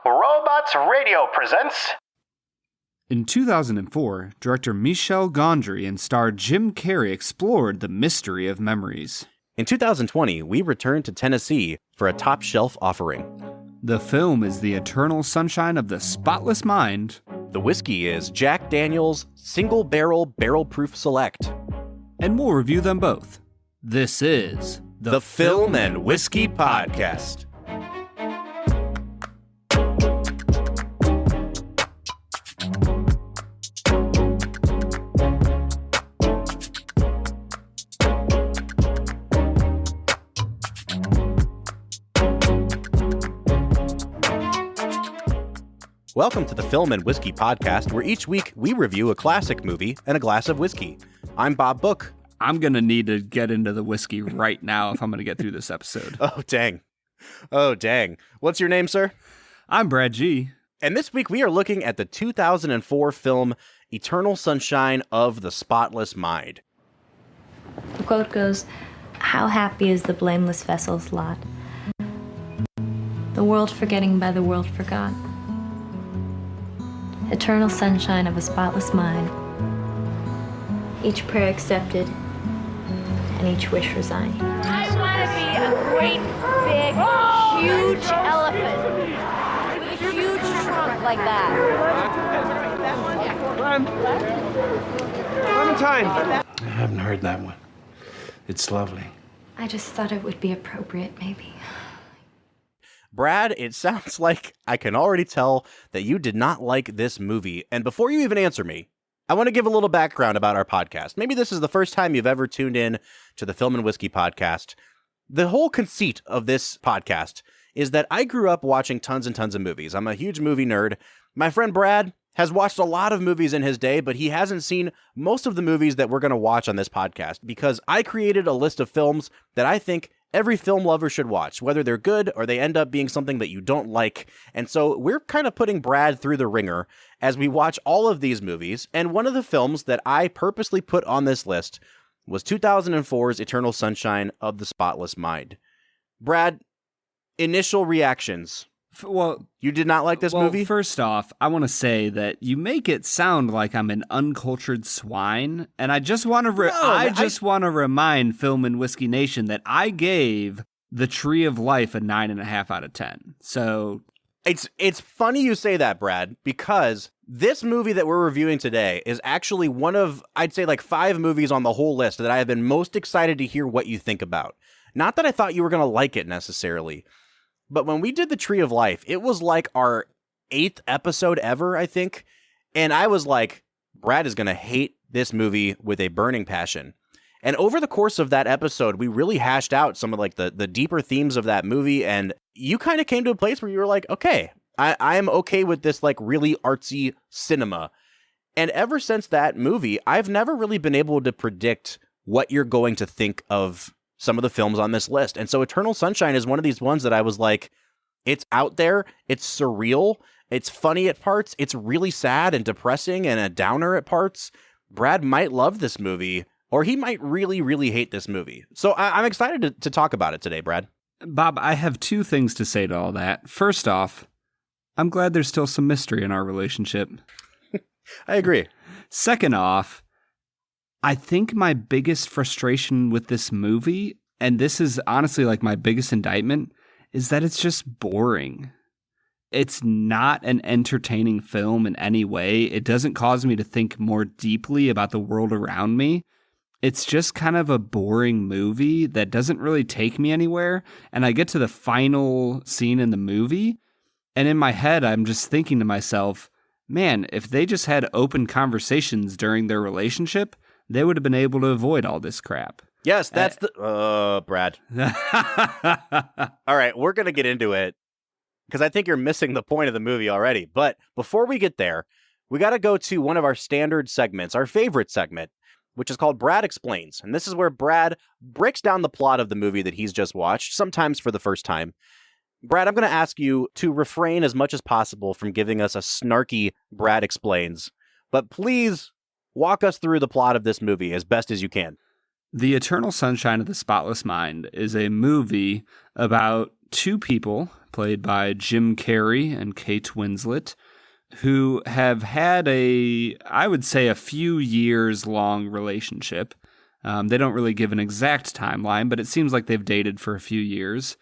Robots Radio presents... In 2004, director Michel Gondry and star Jim Carrey explored the mystery of memories. In 2020, we returned to Tennessee for a top-shelf offering. The film is The Eternal Sunshine of the Spotless Mind. The whiskey is Jack Daniel's Single Barrel Barrel-Proof Select. And we'll review them both. This is The Film and Whiskey Podcast. Welcome to the Film and Whiskey Podcast, where each week we review a classic movie and a glass of whiskey. I'm Bob Book. I'm going to need to get into the whiskey right now if I'm going to get through this episode. Oh, dang. What's your name, sir? I'm Brad G. And this week we are looking at the 2004 film Eternal Sunshine of the Spotless Mind. The quote goes, "How happy is the blameless vessel's lot, the world forgetting by the world forgot. Eternal sunshine of a spotless mind, each prayer accepted, and each wish resigned." I want to be a great, big, huge elephant with a huge trunk like that. Clementine! I haven't heard that one. It's lovely. I just thought it would be appropriate, maybe. Brad, it sounds like I can already tell that you did not like this movie. And before you even answer me, I want to give a little background about our podcast. Maybe this is the first time you've ever tuned in to the Film and Whiskey Podcast. The whole conceit of this podcast is that I grew up watching tons and tons of movies. I'm a huge movie nerd. My friend Brad has watched a lot of movies in his day, but he hasn't seen most of the movies that we're going to watch on this podcast because I created a list of films that I think every film lover should watch, whether they're good or they end up being something that you don't like. And so we're kind of putting Brad through the ringer as we watch all of these movies. And one of the films that I purposely put on this list was 2004's Eternal Sunshine of the Spotless Mind. Brad, initial reactions. Well, you did not like this movie? First off, I want to say that you make it sound like I'm an uncultured swine, and I just want to want to remind Film and Whiskey Nation that I gave The Tree of Life a 9.5 out of 10. So it's funny you say that, Brad, because this movie that we're reviewing today is actually one of, I'd say, like 5 movies on the whole list that I have been most excited to hear what you think about. Not that I thought you were going to like it necessarily. But when we did The Tree of Life, it was like our 8th episode ever, I think. And I was like, Brad is going to hate this movie with a burning passion. And over the course of that episode, we really hashed out some of like the deeper themes of that movie. And you kind of came to a place where you were like, okay, I am okay with this like really artsy cinema. And ever since that movie, I've never really been able to predict what you're going to think of some of the films on this list. And so Eternal Sunshine is one of these ones that I was like, it's out there, it's surreal, it's funny at parts, it's really sad and depressing and a downer at parts. Brad might love this movie, or he might really, really hate this movie. So I'm excited to talk about it today, Brad. Bob, I have 2 things to say to all that. First off, I'm glad there's still some mystery in our relationship. I agree. Second off, I think my biggest frustration with this movie, and this is honestly like my biggest indictment, is that it's just boring. It's not an entertaining film in any way. It doesn't cause me to think more deeply about the world around me. It's just kind of a boring movie that doesn't really take me anywhere. And I get to the final scene in the movie, and in my head, I'm just thinking to myself, man, if they just had open conversations during their relationship, they would have been able to avoid all this crap. Yes, that's Brad. All right, we're going to get into it because I think you're missing the point of the movie already. But before we get there, we got to go to one of our standard segments, our favorite segment, which is called Brad Explains. And this is where Brad breaks down the plot of the movie that he's just watched, sometimes for the first time. Brad, I'm going to ask you to refrain as much as possible from giving us a snarky Brad Explains. But please walk us through the plot of this movie as best as you can. The Eternal Sunshine of the Spotless Mind is a movie about two people, played by Jim Carrey and Kate Winslet, who have had I would say, a few years long relationship. They don't really give an exact timeline, but it seems like they've dated for a few years.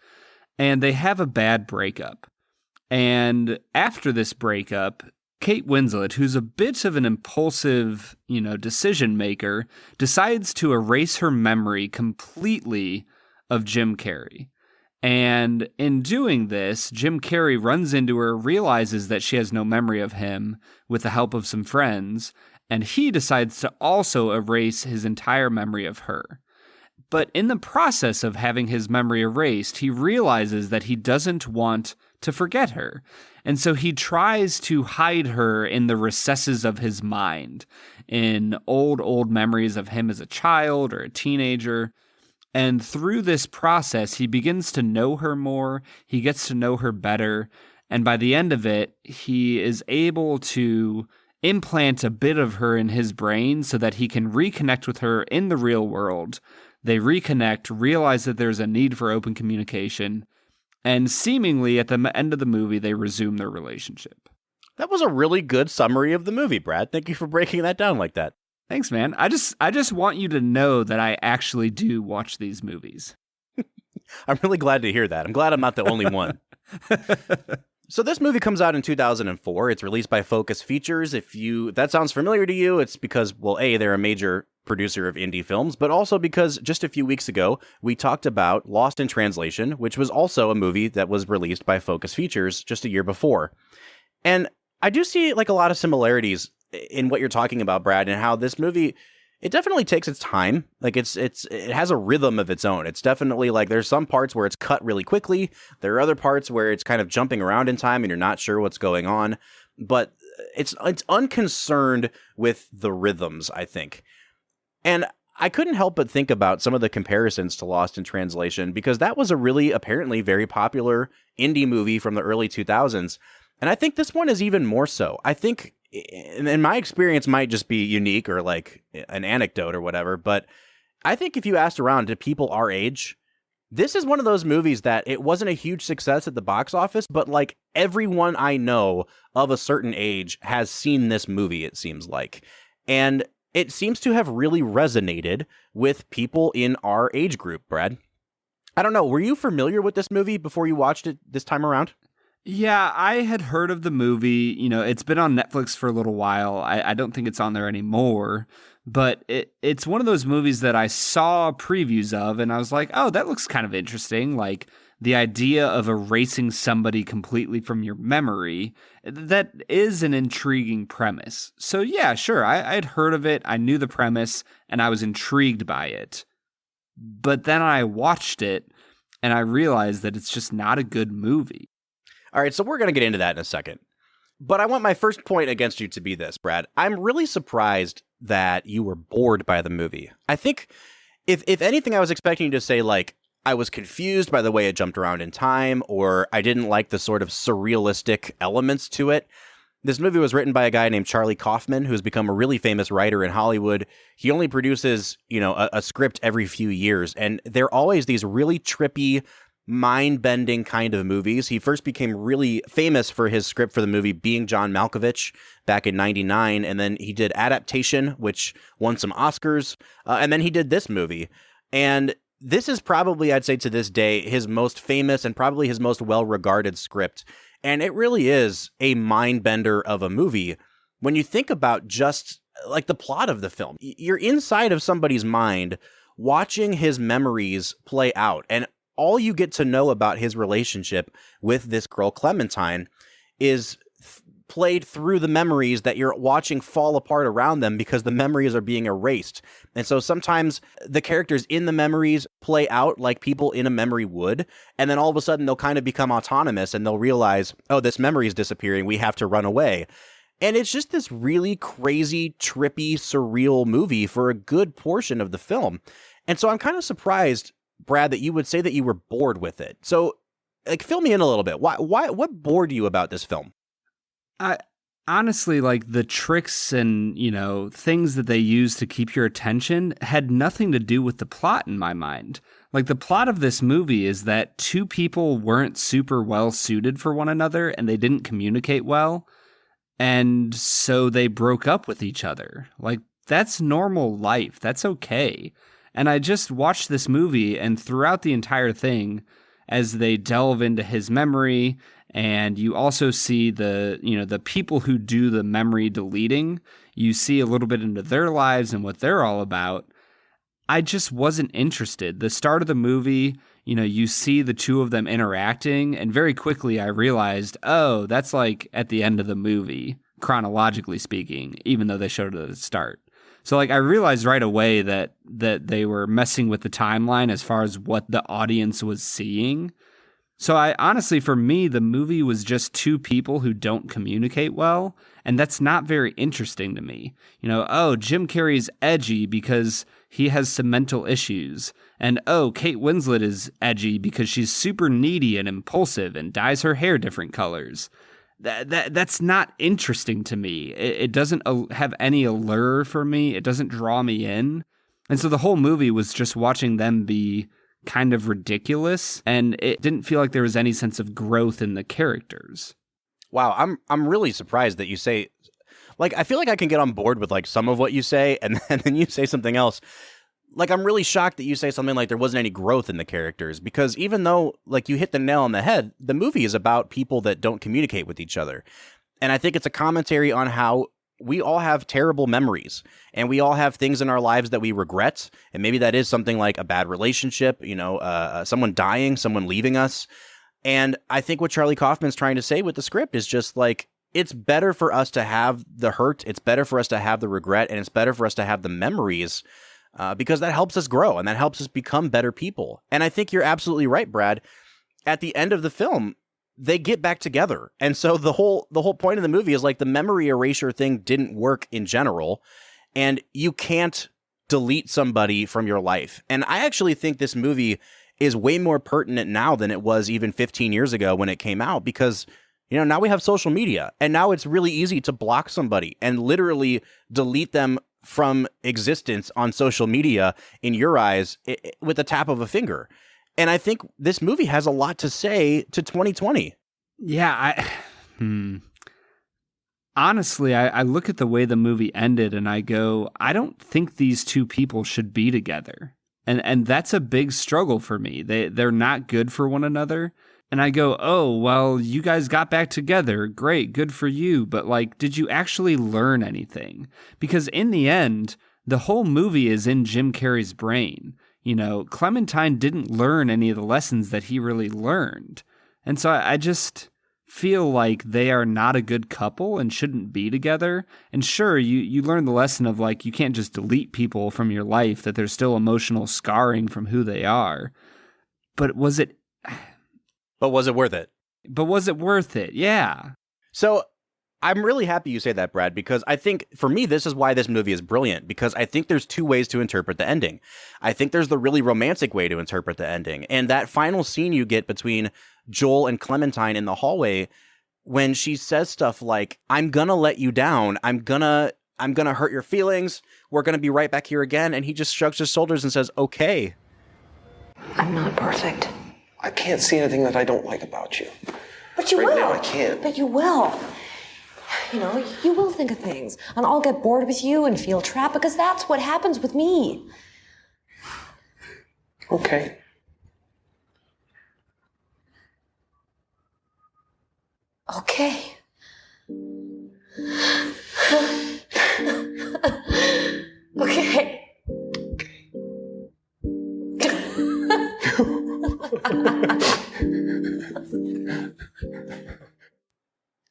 And they have a bad breakup. And after this breakup, Kate Winslet, who's a bit of an impulsive, decision maker, decides to erase her memory completely of Jim Carrey. And in doing this, Jim Carrey runs into her, realizes that she has no memory of him with the help of some friends, and he decides to also erase his entire memory of her. But in the process of having his memory erased, he realizes that he doesn't want to forget her. And so he tries to hide her in the recesses of his mind, in old memories of him as a child or a teenager. And through this process, he begins to know her more, he gets to know her better, and by the end of it, he is able to implant a bit of her in his brain so that he can reconnect with her in the real world. They reconnect, realize that there's a need for open communication, and seemingly at the end of the movie, they resume their relationship. That was a really good summary of the movie, Brad. Thank you for breaking that down like that. Thanks, man. I just want you to know that I actually do watch these movies. I'm really glad to hear that. I'm glad I'm not the only one. So this movie comes out in 2004. It's released by Focus Features. If that sounds familiar to you, it's because, well, A, they're a major producer of indie films, but also because just a few weeks ago, we talked about Lost in Translation, which was also a movie that was released by Focus Features just a year before. And I do see like a lot of similarities in what you're talking about, Brad, and how this movie, it definitely takes its time. Like it has a rhythm of its own. It's definitely like there's some parts where it's cut really quickly. There are other parts where it's kind of jumping around in time and you're not sure what's going on. But it's unconcerned with the rhythms, I think. And I couldn't help but think about some of the comparisons to Lost in Translation because that was a really apparently very popular indie movie from the early 2000s. And I think this one is even more so. I think, and my experience might just be unique or like an anecdote or whatever, but I think if you asked around to people our age, this is one of those movies that it wasn't a huge success at the box office, but like everyone I know of a certain age has seen this movie, it seems like. And it seems to have really resonated with people in our age group, Brad. I don't know, were you familiar with this movie before you watched it this time around? Yeah, I had heard of the movie. It's been on Netflix for a little while. I don't think it's on there anymore. But it's one of those movies that I saw previews of, and I was like, oh, that looks kind of interesting. Like, the idea of erasing somebody completely from your memory, that is an intriguing premise. So yeah, sure, I had heard of it, I knew the premise, and I was intrigued by it. But then I watched it, and I realized that it's just not a good movie. All right, so we're going to get into that in a second. But I want my first point against you to be this, Brad. I'm really surprised that you were bored by the movie. I think, if anything, I was expecting you to say, like, I was confused by the way it jumped around in time, or I didn't like the sort of surrealistic elements to it. This movie was written by a guy named Charlie Kaufman, who's become a really famous writer in Hollywood. He only produces, a script every few years, and they're always these really trippy, mind-bending kind of movies. He first became really famous for his script for the movie Being John Malkovich back in 1999, and then he did Adaptation, which won some Oscars, and then he did this movie. And this is probably, I'd say to this day, his most famous and probably his most well-regarded script. And it really is a mind-bender of a movie. When you think about just like the plot of the film, you're inside of somebody's mind watching his memories play out. And all you get to know about his relationship with this girl, Clementine, is played through the memories that you're watching fall apart around them because the memories are being erased. And so sometimes the characters in the memories play out like people in a memory would, and then all of a sudden they'll kind of become autonomous and they'll realize, oh, this memory is disappearing, we have to run away. And it's just this really crazy, trippy, surreal movie for a good portion of the film. And so I'm kind of surprised, Brad, that you would say that you were bored with it. So, like, fill me in a little bit. What bored you about this film? honestly, like the tricks and, things that they use to keep your attention had nothing to do with the plot in my mind. Like the plot of this movie is that two people weren't super well suited for one another and they didn't communicate well. And so they broke up with each other. Like that's normal life. That's okay. And I just watched this movie, and throughout the entire thing, as they delve into his memory, and you also see the people who do the memory deleting, you see a little bit into their lives and what they're all about. I just wasn't interested. The start of the movie, you see the two of them interacting, and very quickly I realized, oh, that's like at the end of the movie, chronologically speaking, even though they showed it at the start. So like I realized right away that they were messing with the timeline as far as what the audience was seeing. So I honestly, for me, the movie was just two people who don't communicate well, and that's not very interesting to me. Jim Carrey's edgy because he has some mental issues, and Kate Winslet is edgy because she's super needy and impulsive and dyes her hair different colors. That's not interesting to me. It doesn't have any allure for me. It doesn't draw me in. And so the whole movie was just watching them be kind of ridiculous, and it didn't feel like there was any sense of growth in the characters. Wow, I'm really surprised that you say, like, I feel like I can get on board with like some of what you say, and then you say something else. Like, I'm really shocked that you say something like there wasn't any growth in the characters, because even though, like, you hit the nail on the head, the movie is about people that don't communicate with each other. And I think it's a commentary on how we all have terrible memories, and we all have things in our lives that we regret. And maybe that is something like a bad relationship, someone dying, someone leaving us. And I think what Charlie Kaufman's trying to say with the script is just like, it's better for us to have the hurt, it's better for us to have the regret, and it's better for us to have the memories, because that helps us grow and that helps us become better people. And I think you're absolutely right, Brad. At the end of the film, they get back together. And so the whole point of the movie is like the memory erasure thing didn't work in general, and you can't delete somebody from your life. And I actually think this movie is way more pertinent now than it was even 15 years ago when it came out, because now we have social media, and now it's really easy to block somebody and literally delete them from existence on social media in your eyes with the tap of a finger. And I think this movie has a lot to say to 2020. Yeah, honestly, I look at the way the movie ended and I go, I don't think these two people should be together. And that's a big struggle for me. They're not good for one another. And I go, oh, well, you guys got back together. Great, good for you. But like, did you actually learn anything? Because in the end, the whole movie is in Jim Carrey's brain. Clementine didn't learn any of the lessons that he really learned. And so I just feel like they are not a good couple and shouldn't be together. And sure, you learn the lesson of like, you can't just delete people from your life, that there's still emotional scarring from who they are. But was it worth it? But was it worth it? Yeah. So I'm really happy you say that, Brad, because I think for me, this is why this movie is brilliant, because I think there's two ways to interpret the ending. I think there's the really romantic way to interpret the ending. And that final scene you get between Joel and Clementine in the hallway, when she says stuff like, I'm gonna let you down. I'm gonna hurt your feelings. We're gonna be right back here again. And he just shrugs his shoulders and says, okay. I'm not perfect. I can't see anything that I don't like about you. But you right will. Now, I can't. But you will. You will think of things. And I'll get bored with you and feel trapped, because that's what happens with me. Okay. Okay. Okay.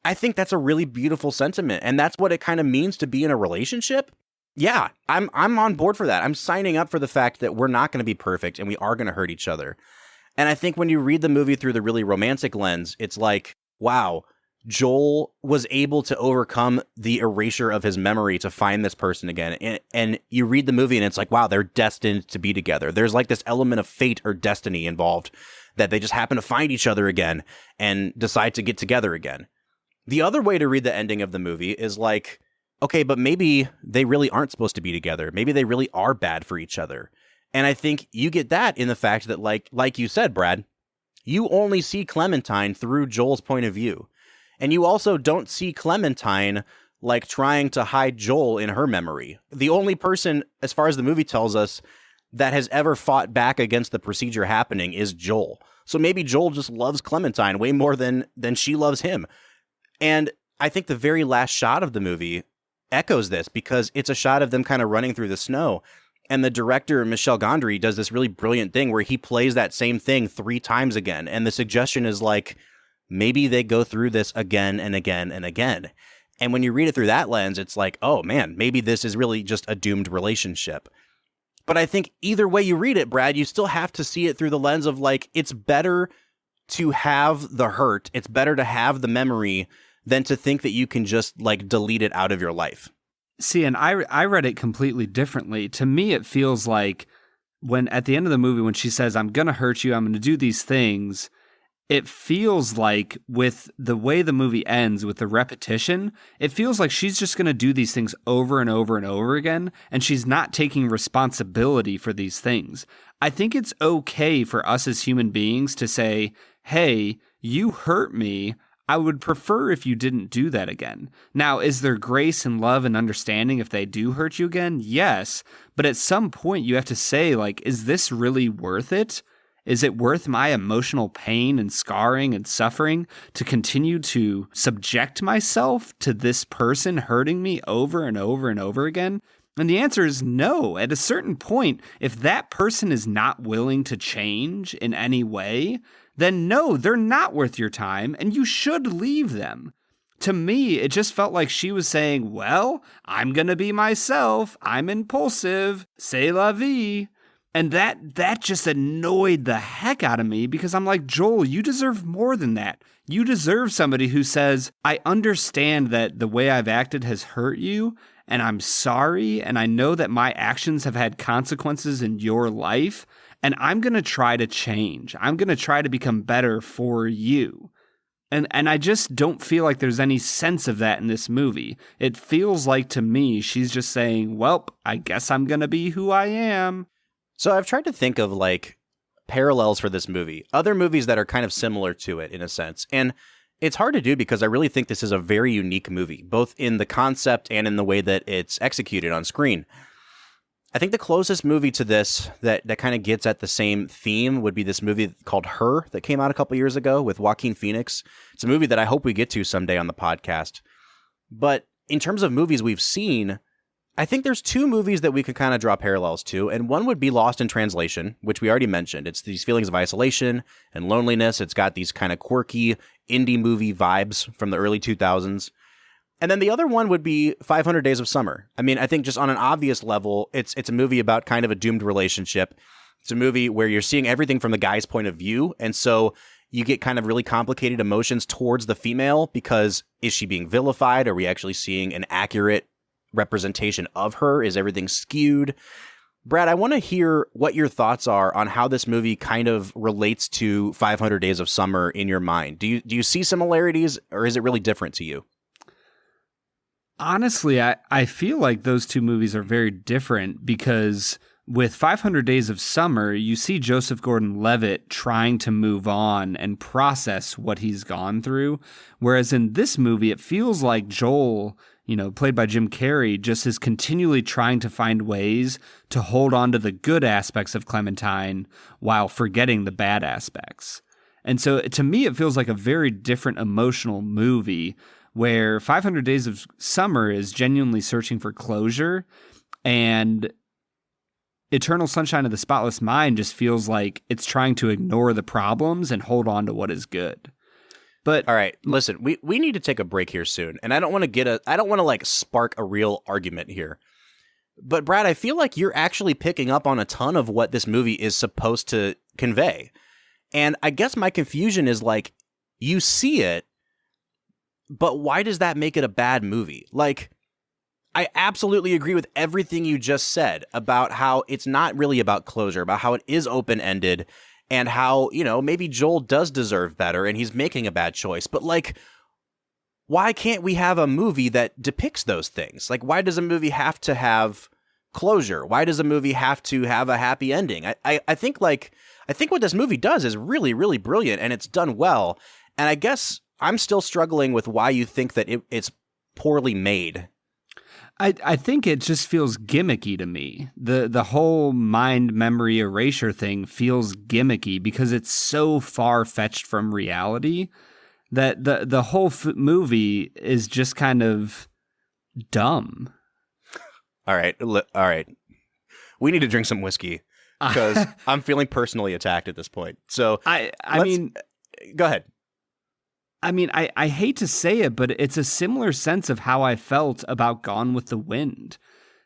I think that's a really beautiful sentiment, and that's what it kind of means to be in a relationship. Yeah, I'm on board for that. I'm signing up for the fact that we're not going to be perfect and we are going to hurt each other. And I think when you read the movie through the really romantic lens, it's like, wow, Joel was able to overcome the erasure of his memory to find this person again. And you read the movie and it's like, wow, they're destined to be together. There's like this element of fate or destiny involved, that they just happen to find each other again and decide to get together again. The other way to read the ending of the movie is like, okay, but maybe they really aren't supposed to be together. Maybe they really are bad for each other. And I think you get that in the fact that, like you said, Brad, you only see Clementine through Joel's point of view. And you also don't see Clementine like trying to hide Joel in her memory. The only person, as far as the movie tells us, that has ever fought back against the procedure happening is Joel. So maybe Joel just loves Clementine way more than she loves him. And I think the very last shot of the movie echoes this, because it's a shot of them kind of running through the snow. And the director, Michel Gondry, does this really brilliant thing where he plays that same thing 3 times again. And the suggestion is like, maybe they go through this again and again and again. And when you read it through that lens, it's like, oh man, maybe this is really just a doomed relationship. But I think either way you read it, Brad, you still have to see it through the lens of like, it's better to have the hurt. It's better to have the memory than to think that you can just like delete it out of your life. See, and I read it completely differently. To me, it feels like when at the end of the movie, when she says, I'm going to hurt you, I'm going to do these things, it feels like with the way the movie ends, with the repetition, it feels like she's just going to do these things over and over and over again, and she's not taking responsibility for these things. I think it's okay for us as human beings to say, hey, you hurt me. I would prefer if you didn't do that again. Now, is there grace and love and understanding if they do hurt you again? Yes. But at some point you have to say, like, is this really worth it? Is it worth my emotional pain and scarring and suffering to continue to subject myself to this person hurting me over and over and over again? And the answer is no. At a certain point, if that person is not willing to change in any way, then no, they're not worth your time, and you should leave them. To me, it just felt like she was saying, well, I'm going to be myself. I'm impulsive. C'est la vie. And that just annoyed the heck out of me, because I'm like, Joel, you deserve more than that. You deserve somebody who says, I understand that the way I've acted has hurt you, and I'm sorry, and I know that my actions have had consequences in your life, and I'm going to try to change. I'm going to try to become better for you. And I just don't feel like there's any sense of that in this movie. It feels like, to me, she's just saying, well, I guess I'm going to be who I am. So I've tried to think of like parallels for this movie, other movies that are kind of similar to it in a sense. And it's hard to do because I really think this is a very unique movie, both in the concept and in the way that it's executed on screen. I think the closest movie to this that kind of gets at the same theme would be this movie called Her that came out a couple years ago with Joaquin Phoenix. It's a movie that I hope we get to someday on the podcast. But in terms of movies we've seen, I think there's 2 movies that we could kind of draw parallels to, and one would be Lost in Translation, which we already mentioned. It's these feelings of isolation and loneliness. It's got these kind of quirky indie movie vibes from the early 2000s. And then the other one would be 500 Days of Summer. I mean, I think just on an obvious level, it's a movie about kind of a doomed relationship. It's a movie where you're seeing everything from the guy's point of view, and so you get kind of really complicated emotions towards the female, because is she being vilified? Are we actually seeing an accurate representation of her? Is everything skewed? Brad, I want to hear what your thoughts are on how this movie kind of relates to 500 Days of Summer in your mind. Do you see similarities, or is it really different to you? Honestly, I feel like those 2 movies are very different, because with 500 Days of Summer, you see Joseph Gordon-Levitt trying to move on and process what he's gone through. Whereas in this movie, it feels like Joel, played by Jim Carrey, just is continually trying to find ways to hold on to the good aspects of Clementine while forgetting the bad aspects. And so to me, it feels like a very different emotional movie, where 500 Days of Summer is genuinely searching for closure, and Eternal Sunshine of the Spotless Mind just feels like it's trying to ignore the problems and hold on to what is good. But all right, listen, we need to take a break here soon, and I don't want to like spark a real argument here. But Brad, I feel like you're actually picking up on a ton of what this movie is supposed to convey. And I guess my confusion is like, you see it, but why does that make it a bad movie? Like, I absolutely agree with everything you just said about how it's not really about closure, about how it is open-ended, and how, maybe Joel does deserve better and he's making a bad choice. But like, why can't we have a movie that depicts those things? Like, why does a movie have to have closure? Why does a movie have to have a happy ending? I think what this movie does is really, really brilliant, and it's done well. And I guess I'm still struggling with why you think that it's poorly made. I think it just feels gimmicky to me. The whole mind memory erasure thing feels gimmicky because it's so far-fetched from reality that the whole movie is just kind of dumb. All right. We need to drink some whiskey because I'm feeling personally attacked at this point. So I mean, go ahead. I mean, I hate to say it, but it's a similar sense of how I felt about Gone with the Wind.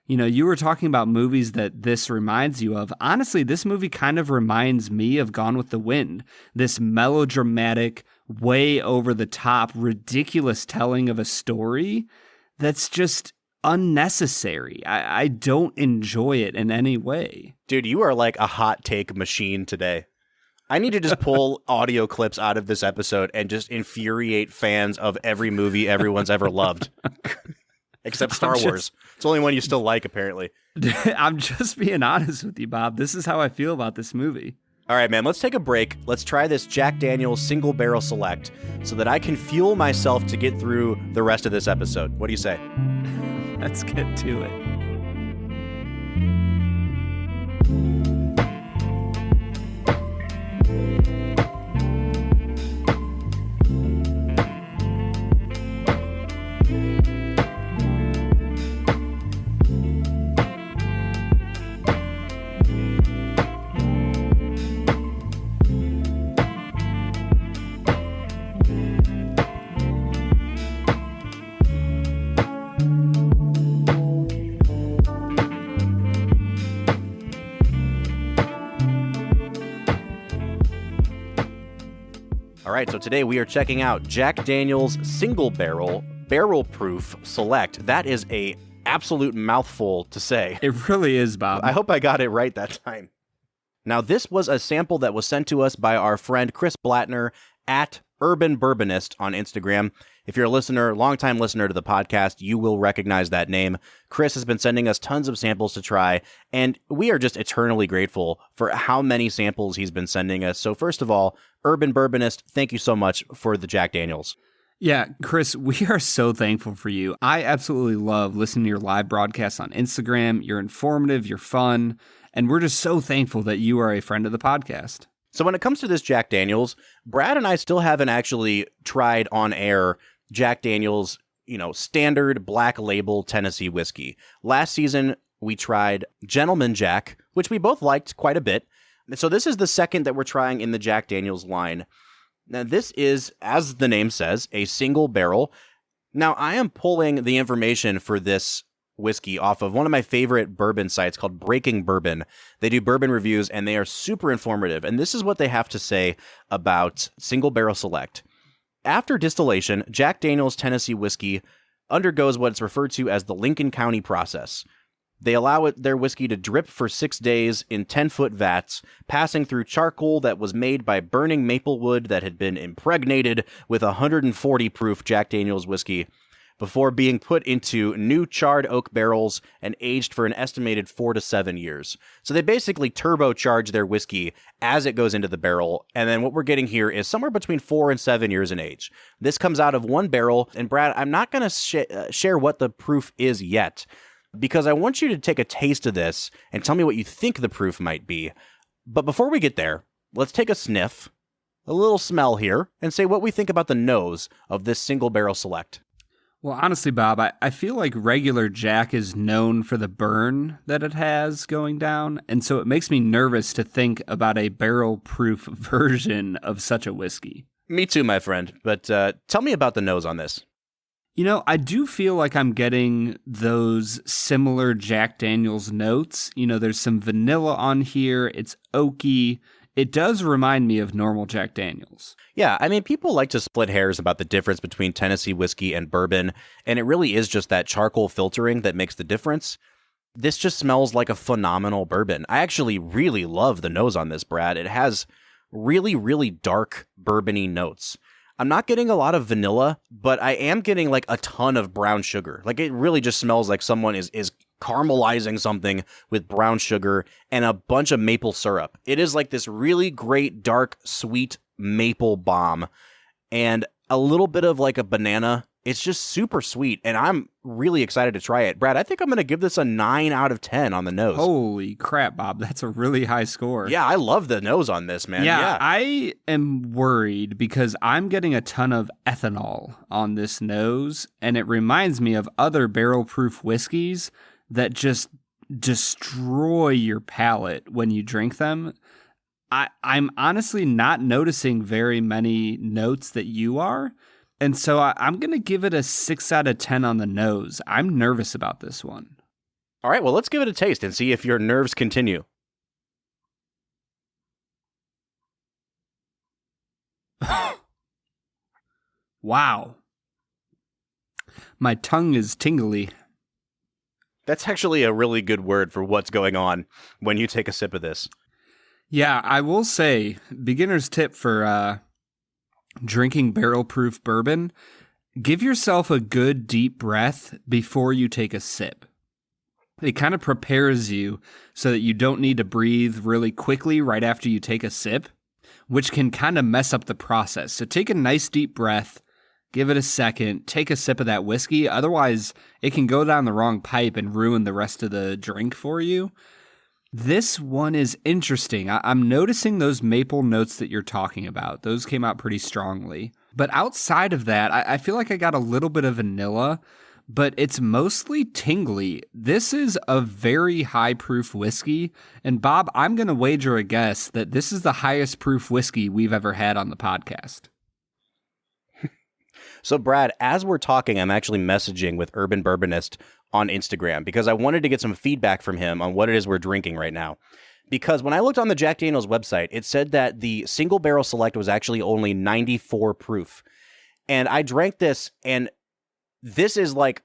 You know, you were talking about movies that this reminds you of. Honestly, this movie kind of reminds me of Gone with the Wind. This melodramatic, way over the top, ridiculous telling of a story that's just unnecessary. I don't enjoy it in any way. Dude, you are like a hot take machine today. I need to just pull audio clips out of this episode and just infuriate fans of every movie everyone's ever loved. Except Star Wars. It's the only one you still like, apparently. I'm just being honest with you, Bob. This is how I feel about this movie. All right, man, let's take a break. Let's try this Jack Daniel's Single Barrel Select so that I can fuel myself to get through the rest of this episode. What do you say? Let's get to it. All right, so today we are checking out Jack Daniel's Single Barrel Proof Select. That is a absolute mouthful to say. It really is, Bob. I hope I got it right that time. Now, this was a sample that was sent to us by our friend Chris Blattner at Urban Bourbonist on Instagram. If you're a listener, longtime listener to the podcast, you will recognize that name. Chris has been sending us tons of samples to try, and we are just eternally grateful for how many samples he's been sending us. So first of all, Urban Bourbonist, thank you so much for the Jack Daniels. Yeah, Chris, we are so thankful for you. I absolutely love listening to your live broadcasts on Instagram. You're informative, you're fun, and we're just so thankful that you are a friend of the podcast. So when it comes to this Jack Daniels, Brad and I still haven't actually tried on air Jack Daniel's, standard black label Tennessee whiskey. Last season, we tried Gentleman Jack, which we both liked quite a bit. So this is the second that we're trying in the Jack Daniel's line. Now, this is, as the name says, a single barrel. Now, I am pulling the information for this whiskey off of one of my favorite bourbon sites called Breaking Bourbon. They do bourbon reviews, and they are super informative. And this is what they have to say about Single Barrel Select. After distillation, Jack Daniel's Tennessee whiskey undergoes what's referred to as the Lincoln County process. They allow their whiskey to drip for 6 days in 10-foot vats, passing through charcoal that was made by burning maple wood that had been impregnated with 140 proof Jack Daniel's whiskey, before being put into new charred oak barrels and aged for an estimated 4 to 7 years. So they basically turbocharge their whiskey as it goes into the barrel, and then what we're getting here is somewhere between 4 and 7 years in age. This comes out of one barrel, and Brad, I'm not going to share what the proof is yet, because I want you to take a taste of this and tell me what you think the proof might be. But before we get there, let's take a sniff, a little smell here, and say what we think about the nose of this Single Barrel Select. Well, honestly, Bob, I feel like regular Jack is known for the burn that it has going down, and so it makes me nervous to think about a barrel-proof version of such a whiskey. Me too, my friend, but tell me about the nose on this. I do feel like I'm getting those similar Jack Daniel's notes. There's some vanilla on here, it's oaky. It does remind me of normal Jack Daniels. Yeah, I mean, people like to split hairs about the difference between Tennessee whiskey and bourbon, and it really is just that charcoal filtering that makes the difference. This just smells like a phenomenal bourbon. I actually really love the nose on this, Brad. It has really, really dark bourbon-y notes. I'm not getting a lot of vanilla, but I am getting like a ton of brown sugar. Like it really just smells like someone is caramelizing something with brown sugar and a bunch of maple syrup. It is like this really great, dark, sweet maple bomb and a little bit of like a banana. It's just super sweet, and I'm really excited to try it. Brad, I think I'm going to give this a 9 out of 10 on the nose. Holy crap, Bob. That's a really high score. Yeah, I love the nose on this, man. Yeah, I am worried because I'm getting a ton of ethanol on this nose, and it reminds me of other barrel-proof whiskeys that just destroy your palate when you drink them. I'm honestly not noticing very many notes that you are. And so I'm going to give it a 6 out of 10 on the nose. I'm nervous about this one. All right, well, let's give it a taste and see if your nerves continue. Wow. My tongue is tingly. That's actually a really good word for what's going on when you take a sip of this. Yeah, I will say, beginner's tip for drinking barrel-proof bourbon, give yourself a good deep breath before you take a sip. It kind of prepares you so that you don't need to breathe really quickly right after you take a sip, which can kind of mess up the process. So take a nice deep breath, give it a second, take a sip of that whiskey. Otherwise, it can go down the wrong pipe and ruin the rest of the drink for you. This one is interesting. I'm noticing those maple notes that you're talking about. Those came out pretty strongly. But outside of that, I feel like I got a little bit of vanilla, but it's mostly tingly. This is a very high proof whiskey. And Bob, I'm going to wager a guess that this is the highest proof whiskey we've ever had on the podcast. So, Brad, as we're talking, I'm actually messaging with Urban Bourbonist on Instagram because I wanted to get some feedback from him on what it is we're drinking right now. Because when I looked on the Jack Daniel's website, it said that the single barrel select was actually only 94 proof. And I drank this, and this is like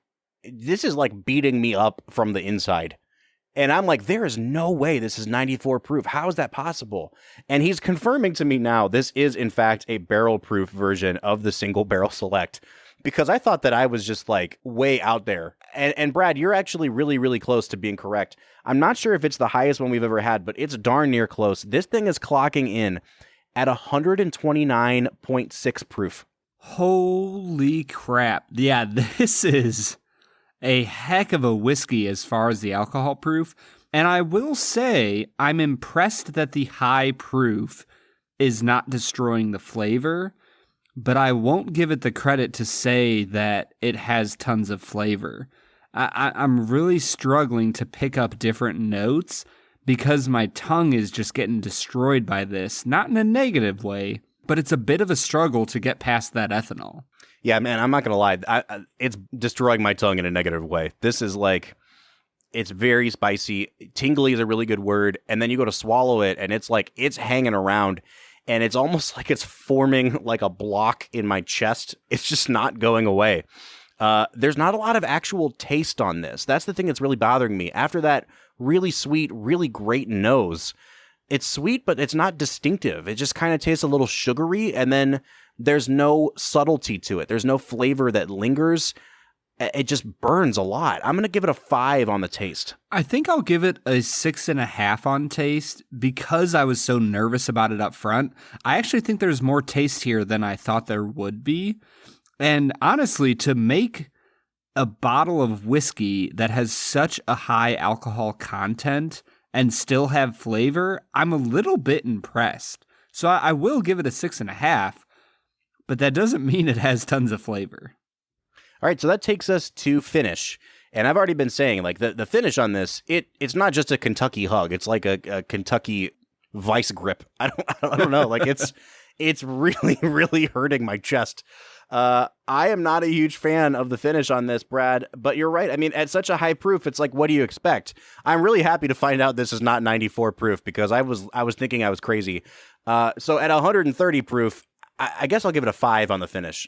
beating me up from the inside. And I'm like, there is no way this is 94 proof. How is that possible? And he's confirming to me now this is, in fact, a barrel-proof version of the single barrel select. Because I thought that I was just like way out there. And Brad, you're actually really, really close to being correct. I'm not sure if it's the highest one we've ever had, but it's darn near close. This thing is clocking in at 129.6 proof. Holy crap. Yeah, this is a heck of a whiskey as far as the alcohol proof. And I will say, I'm impressed that the high proof is not destroying the flavor, but I won't give it the credit to say that it has tons of flavor. I'm really struggling to pick up different notes because my tongue is just getting destroyed by this, not in a negative way, but it's a bit of a struggle to get past that ethanol. Yeah, man, I'm not going to lie. It's destroying my tongue in a negative way. This is like, it's very spicy. Tingly is a really good word. And then you go to swallow it, and it's like, it's hanging around. And it's almost like it's forming like a block in my chest. It's just not going away. There's not a lot of actual taste on this. That's the thing that's really bothering me. After that really sweet, really great nose, it's sweet, but it's not distinctive. It just kind of tastes a little sugary, and then there's no subtlety to it. There's no flavor that lingers. It just burns a lot. I'm going to give it a 5 on the taste. I think I'll give it a 6.5 on taste because I was so nervous about it up front. I actually think there's more taste here than I thought there would be. And honestly, to make a bottle of whiskey that has such a high alcohol content and still have flavor, I'm a little bit impressed. So I will give it a 6.5, but that doesn't mean it has tons of flavor. All right, so that takes us to finish. And I've already been saying, like, the finish on this, it's not just a Kentucky hug. It's like a Kentucky vice grip. I don't know. Like, it's really, really hurting my chest. I am not a huge fan of the finish on this, Brad, but you're right. I mean, at such a high proof, it's like, what do you expect? I'm really happy to find out this is not 94 proof because I was thinking I was crazy. So at 130 proof, I guess I'll give it a 5 on the finish.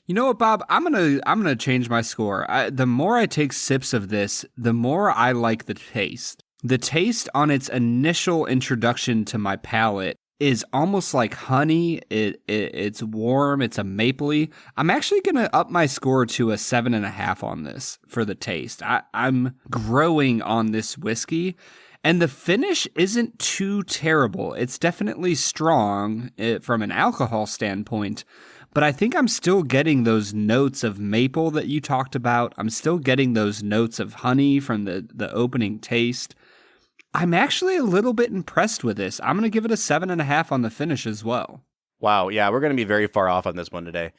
You know what, Bob? I'm gonna change my score. The more I take sips of this, the more I like the taste. The taste on its initial introduction to my palate is almost like honey. It's warm. It's a mapley. I'm actually going to up my score to a 7.5 on this for the taste. I'm growing on this whiskey, and the finish isn't too terrible. It's definitely strong from an alcohol standpoint, but I think I'm still getting those notes of maple that you talked about. I'm still getting those notes of honey from the opening taste. I'm actually a little bit impressed with this. I'm going to give it a 7.5 on the finish as well. Wow, yeah, we're going to be very far off on this one today.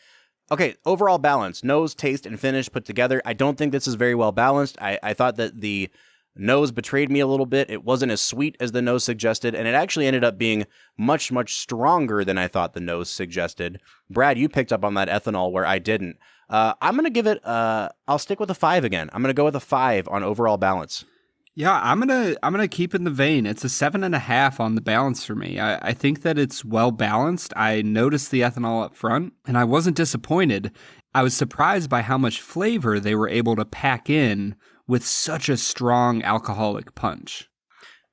Okay, overall balance, nose, taste, and finish put together. I don't think this is very well balanced. I thought that the nose betrayed me a little bit. It wasn't as sweet as the nose suggested, and it actually ended up being much, much stronger than I thought the nose suggested. Brad, you picked up on that ethanol where I didn't. I'm going to give it, I'll stick with a 5 again. I'm going to go with a 5 on overall balance. Yeah, I'm gonna keep in the vein. It's a 7.5 on the balance for me. I think that it's well balanced. I noticed the ethanol up front, and I wasn't disappointed. I was surprised by how much flavor they were able to pack in with such a strong alcoholic punch.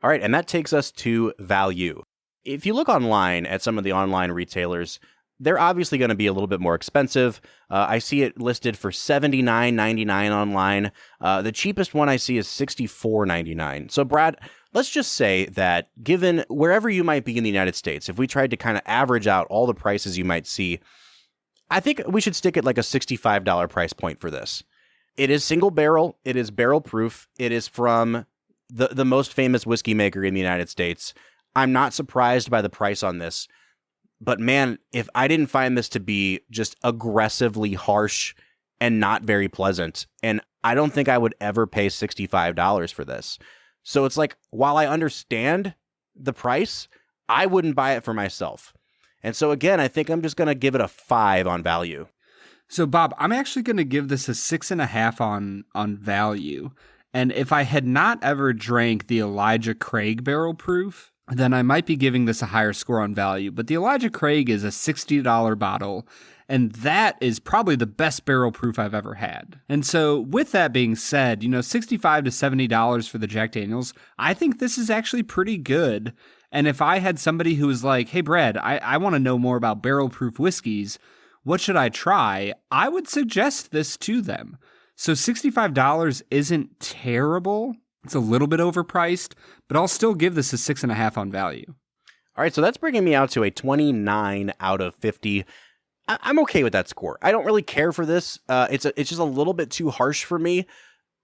All right, and that takes us to value. If you look online at some of the online retailers, they're obviously going to be a little bit more expensive. I see it listed for $79.99 online. The cheapest one I see is $64.99. So, Brad, let's just say that given wherever you might be in the United States, if we tried to kind of average out all the prices you might see, I think we should stick at like a $65 price point for this. It is single barrel. It is barrel proof. It is from the most famous whiskey maker in the United States. I'm not surprised by the price on this. But man, if I didn't find this to be just aggressively harsh and not very pleasant, and I don't think I would ever pay $65 for this. So it's like, while I understand the price, I wouldn't buy it for myself. And so again, I think I'm just going to give it a 5 on value. So Bob, I'm actually going to give this a 6.5 on value. And if I had not ever drank the Elijah Craig barrel proof, then I might be giving this a higher score on value. But the Elijah Craig is a $60 bottle, and that is probably the best barrel proof I've ever had. And so with that being said, $65 to $70 for the Jack Daniels, I think this is actually pretty good. And if I had somebody who was like, hey, Brad, I want to know more about barrel proof whiskeys, what should I try? I would suggest this to them. So $65 isn't terrible. It's a little bit overpriced, but I'll still give this a 6.5 on value. All right, so that's bringing me out to a 29 out of 50. I'm okay with that score. I don't really care for this. It's just a little bit too harsh for me,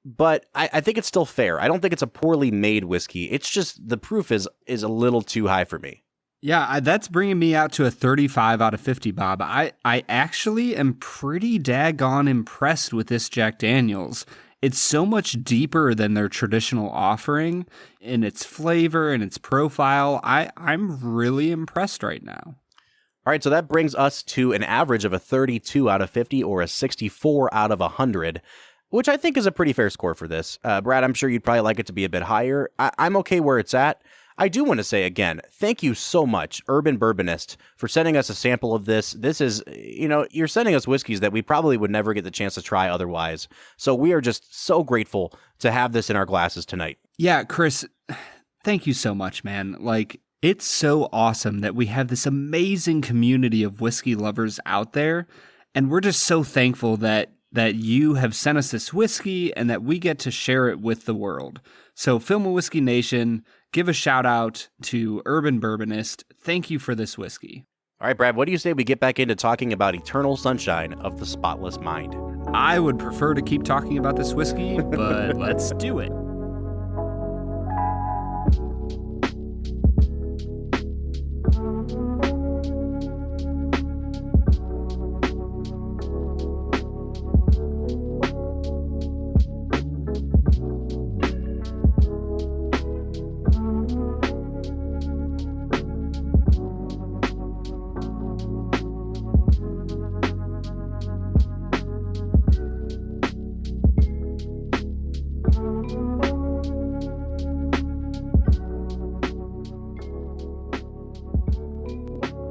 but I think it's still fair. I don't think it's a poorly made whiskey. It's just the proof is a little too high for me. Yeah, that's bringing me out to a 35 out of 50, Bob. I actually am pretty daggone impressed with this Jack Daniels. It's so much deeper than their traditional offering in its flavor and its profile. I'm really impressed right now. All right, so that brings us to an average of a 32 out of 50 or a 64 out of 100, which I think is a pretty fair score for this. Brad, I'm sure you'd probably like it to be a bit higher. I'm okay where it's at. I do want to say again, thank you so much, Urban Bourbonist, for sending us a sample of this. This is, you're sending us whiskeys that we probably would never get the chance to try otherwise. So we are just so grateful to have this in our glasses tonight. Yeah, Chris, thank you so much, man. It's so awesome that we have this amazing community of whiskey lovers out there. And we're just so thankful that you have sent us this whiskey and that we get to share it with the world. So Film a Whiskey Nation, give a shout out to Urban Bourbonist. Thank you for this whiskey. All right, Brad, what do you say we get back into talking about Eternal Sunshine of the Spotless Mind? I would prefer to keep talking about this whiskey, but let's do it.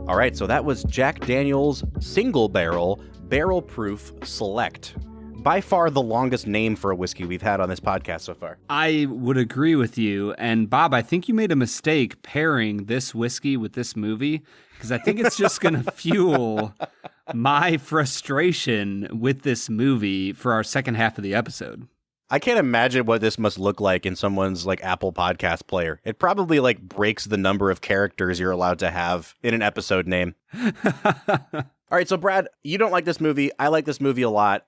All right, so that was Jack Daniel's Single Barrel Barrel Proof Select. by far the longest name for a whiskey we've had on this podcast so far. I would agree with you. And Bob, I think you made a mistake pairing this whiskey with this movie, because I think it's just going to fuel my frustration with this movie for our second half of the episode. I can't imagine what this must look like in someone's like Apple Podcast player. It probably like breaks the number of characters you're allowed to have in an episode name. All right, so Brad, you don't like this movie. I like this movie a lot.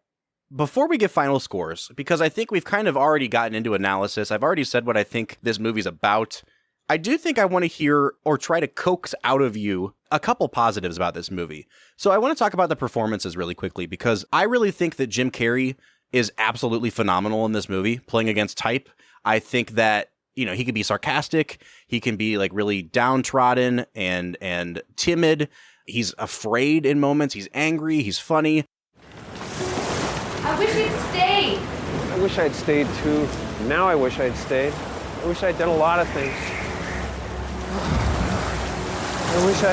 Before we give final scores, because I think we've kind of already gotten into analysis, I've already said what I think this movie's about. I do think I want to hear or try to coax out of you a couple positives about this movie. So I want to talk about the performances really quickly, because I really think that Jim Carrey is absolutely phenomenal in this movie, playing against type. I think that, you know, he can be sarcastic, he can be like really downtrodden and timid. He's afraid in moments, he's angry, he's funny. I wish you'd stayed. I wish I'd stayed too. Now I wish I'd stayed. I wish I'd done a lot of things. I wish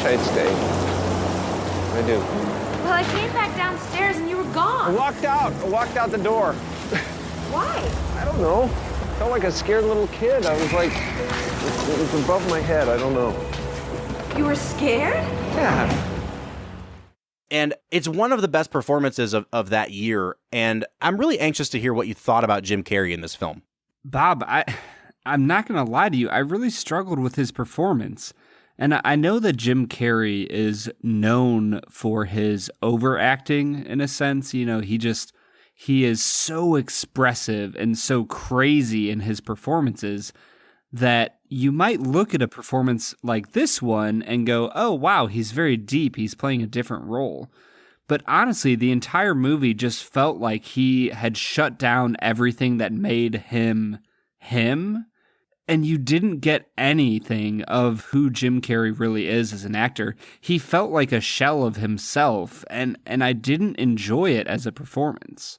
I'd stayed. I do. Well, I came back downstairs and you were I gone. walked out. I walked out the door. Why? I don't know. I felt like a scared little kid. I was like, it was above my head. I don't know. You were scared? Yeah. And it's one of the best performances of that year. And I'm really anxious to hear what you thought about Jim Carrey in this film. Bob, I'm not going to lie to you. I really struggled with his performance. And I know that Jim Carrey is known for his overacting in a sense. You know, he is so expressive and so crazy in his performances that you might look at a performance like this one and go, oh, wow, he's very deep. He's playing a different role. But honestly, the entire movie just felt like he had shut down everything that made him him. And you didn't get anything of who Jim Carrey really is as an actor. He felt like a shell of himself, and I didn't enjoy it as a performance.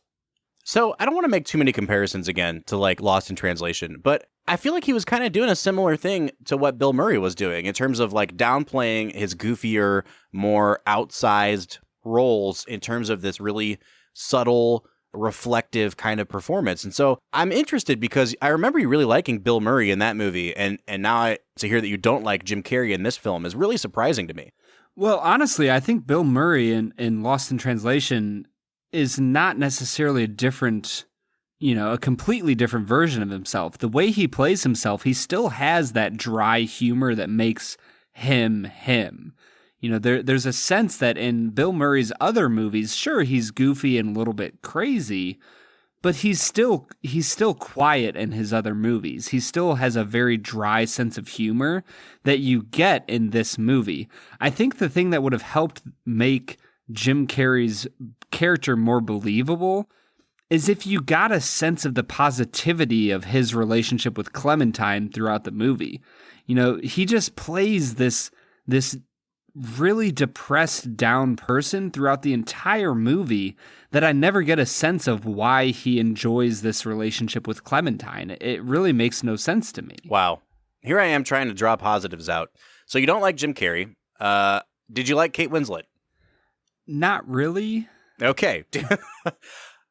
So I don't want to make too many comparisons again to like Lost in Translation, but I feel like he was kind of doing a similar thing to what Bill Murray was doing in terms of like downplaying his goofier, more outsized roles in terms of this really subtle, reflective kind of performance. And so I'm interested because I remember you really liking Bill Murray in that movie, and now to hear that you don't like Jim Carrey in this film is really surprising to me. Well, honestly, I think Bill Murray in Lost in Translation is not necessarily a completely different version of himself. The way he plays himself, he still has that dry humor that makes him him. You know, there's a sense that in Bill Murray's other movies, sure, he's goofy and a little bit crazy, but he's still quiet in his other movies. He still has a very dry sense of humor that you get in this movie. I think the thing that would have helped make Jim Carrey's character more believable is if you got a sense of the positivity of his relationship with Clementine throughout the movie. You know, he just plays this really depressed, down person throughout the entire movie that I never get a sense of why he enjoys this relationship with Clementine. It really makes no sense to me. Wow. Here I am trying to draw positives out. So you don't like Jim Carrey. Did you like Kate Winslet? Not really. Okay.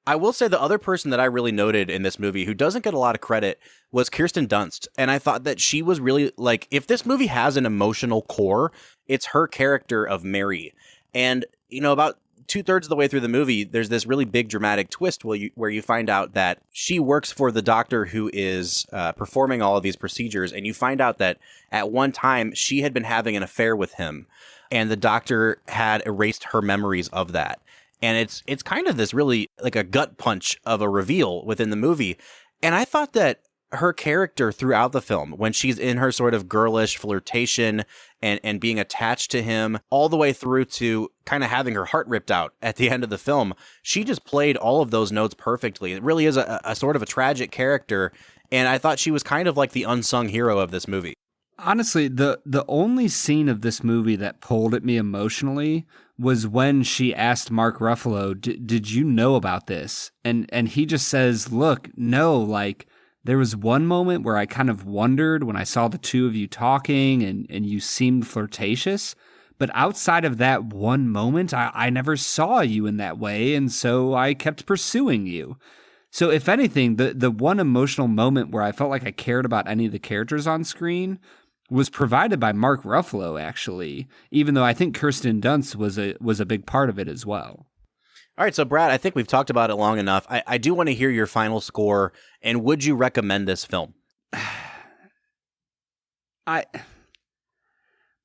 I will say the other person that I really noted in this movie who doesn't get a lot of credit was Kirsten Dunst. And I thought that she was really like, if this movie has an emotional core, it's her character of Mary. And, you know, about 2/3 of the way through the movie, there's this really big dramatic twist where you find out that she works for the doctor who is performing all of these procedures. And you find out that at one time she had been having an affair with him, and the doctor had erased her memories of that. And it's kind of this really like a gut punch of a reveal within the movie. And I thought that her character throughout the film, when she's in her sort of girlish flirtation and being attached to him all the way through to kind of having her heart ripped out at the end of the film, she just played all of those notes perfectly. It really is a sort of a tragic character. And I thought she was kind of like the unsung hero of this movie. Honestly, the only scene of this movie that pulled at me emotionally was when she asked Mark Ruffalo, did you know about this? And he just says, look, no, like there was one moment where I kind of wondered when I saw the two of you talking and you seemed flirtatious, But outside of that one moment, I never saw you in that way, and so I kept pursuing you. So if anything, the one emotional moment where I felt like I cared about any of the characters on screen was provided by Mark Ruffalo, actually, even though I think Kirsten Dunst was a big part of it as well. All right, so Brad, I think we've talked about it long enough. I do want to hear your final score, and would you recommend this film?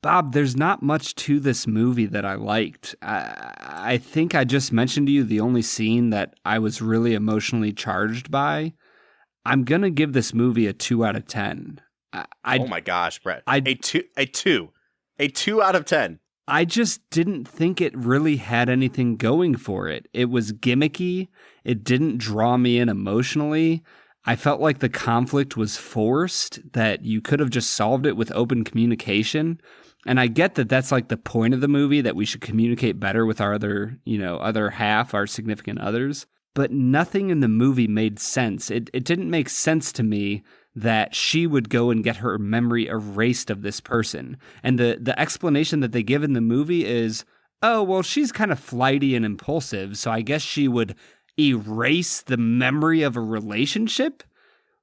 Bob, there's not much to this movie that I liked. I think I just mentioned to you the only scene that I was really emotionally charged by. I'm going to give this movie a 2 out of 10. Oh my gosh, Brett. A 2 out of 10. I just didn't think it really had anything going for it. It was gimmicky. It didn't draw me in emotionally. I felt like the conflict was forced, that you could have just solved it with open communication. And I get that that's like the point of the movie, that we should communicate better with our other half, our significant others. But nothing in the movie made sense. It didn't make sense to me that she would go and get her memory erased of this person. And the explanation that they give in the movie is, oh, well, she's kind of flighty and impulsive, so I guess she would erase the memory of a relationship?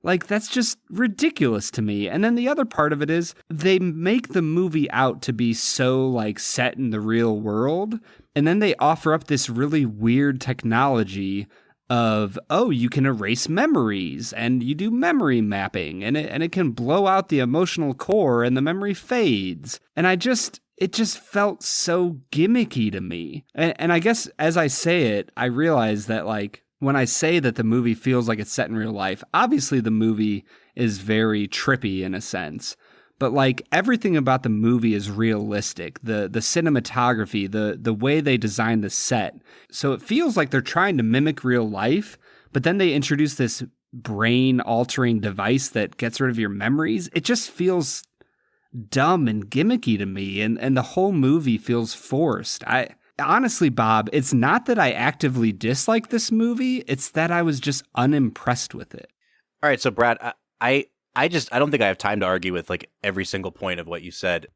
Like, that's just ridiculous to me. And then the other part of it is they make the movie out to be so, like, set in the real world, and then they offer up this really weird technology of, oh, you can erase memories, and you do memory mapping, and it can blow out the emotional core, and the memory fades. And it just felt so gimmicky to me. And I guess as I say it, I realize that, like, when I say that the movie feels like it's set in real life, obviously the movie is very trippy in a sense. But like everything about the movie is realistic. The cinematography, the way they designed the set. So it feels like they're trying to mimic real life, but then they introduce this brain-altering device that gets rid of your memories. It just feels dumb and gimmicky to me, and the whole movie feels forced. Honestly, Bob, it's not that I actively dislike this movie, it's that I was just unimpressed with it. All right, so Brad, I don't think I have time to argue with like every single point of what you said.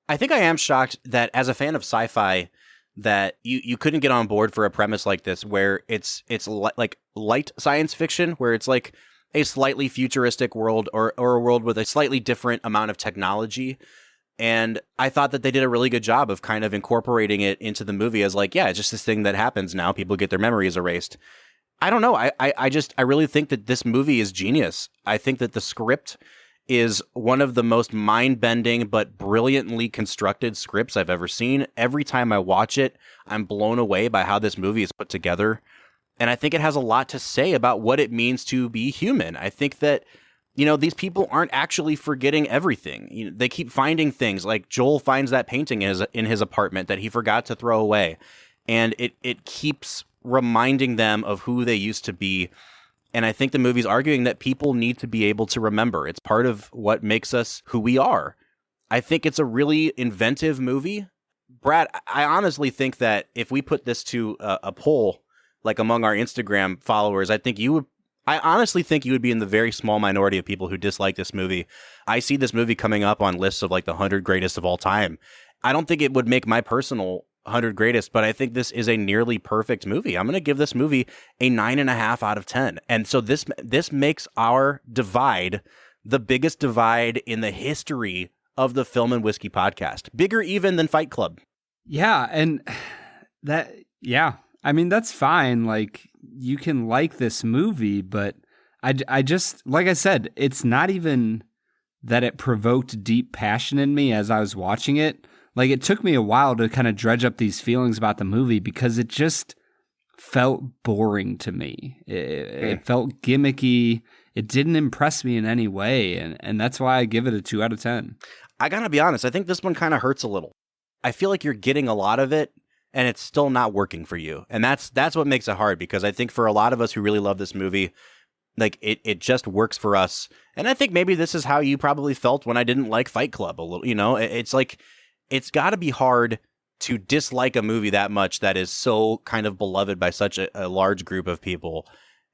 I think I am shocked that as a fan of sci-fi that you couldn't get on board for a premise like this, where it's like light science fiction, where it's like a slightly futuristic world or a world with a slightly different amount of technology. And I thought that they did a really good job of kind of incorporating it into the movie as like, yeah, it's just this thing that happens now. People get their memories erased. I don't know. I really think that this movie is genius. I think that the script is one of the most mind-bending but brilliantly constructed scripts I've ever seen. Every time I watch it, I'm blown away by how this movie is put together. And I think it has a lot to say about what it means to be human. I think that, you know, these people aren't actually forgetting everything. You know, they keep finding things, like Joel finds that painting in his apartment that he forgot to throw away. And it keeps reminding them of who they used to be. And I think the movie's arguing that people need to be able to remember. It's part of what makes us who we are. I think it's a really inventive movie. Brad, I honestly think that if we put this to a poll, like among our Instagram followers, I honestly think you would be in the very small minority of people who dislike this movie. I see this movie coming up on lists of like the 100 greatest of all time. I don't think it would make my personal 100 greatest, but I think this is a nearly perfect movie. I'm going to give this movie a 9.5 out of 10. And so this makes our divide the biggest divide in the history of the Film and Whiskey podcast. Bigger even than Fight Club. Yeah, and I mean, that's fine. Like, you can like this movie, but I just, like I said, it's not even that it provoked deep passion in me as I was watching it. Like, it took me a while to kind of dredge up these feelings about the movie because it just felt boring to me. It felt gimmicky. It didn't impress me in any way, and that's why I give it a 2 out of 10. I gotta be honest, I think this one kind of hurts a little. I feel like you're getting a lot of it, and it's still not working for you. And that's what makes it hard, because I think for a lot of us who really love this movie, like it just works for us. And I think maybe this is how you probably felt when I didn't like Fight Club a little, you know? It's like, it's got to be hard to dislike a movie that much that is so kind of beloved by such a large group of people.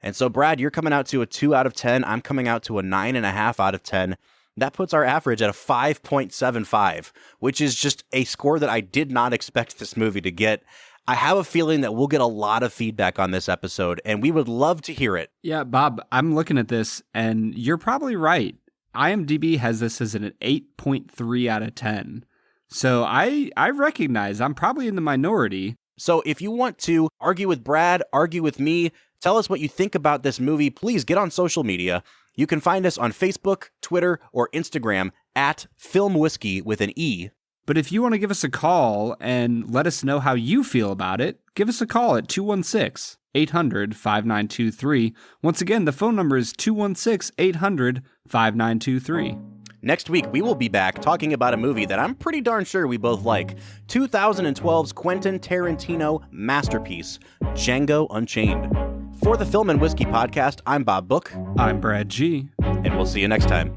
And so, Brad, you're coming out to a 2 out of 10. I'm coming out to a 9.5 out of 10. That puts our average at a 5.75, which is just a score that I did not expect this movie to get. I have a feeling that we'll get a lot of feedback on this episode, and we would love to hear it. Yeah, Bob, I'm looking at this, and you're probably right. IMDb has this as an 8.3 out of 10. So I recognize I'm probably in the minority. So if you want to argue with Brad, argue with me, tell us what you think about this movie, please get on social media. You can find us on Facebook, Twitter, or Instagram at Film Whiskey with an E. But if you want to give us a call and let us know how you feel about it, give us a call at 216-800-5923. Once again, the phone number is 216-800-5923. Next week, we will be back talking about a movie that I'm pretty darn sure we both like. 2012's Quentin Tarantino masterpiece, Django Unchained. For the Film and Whiskey podcast, I'm Bob Book. I'm Brad G. And we'll see you next time.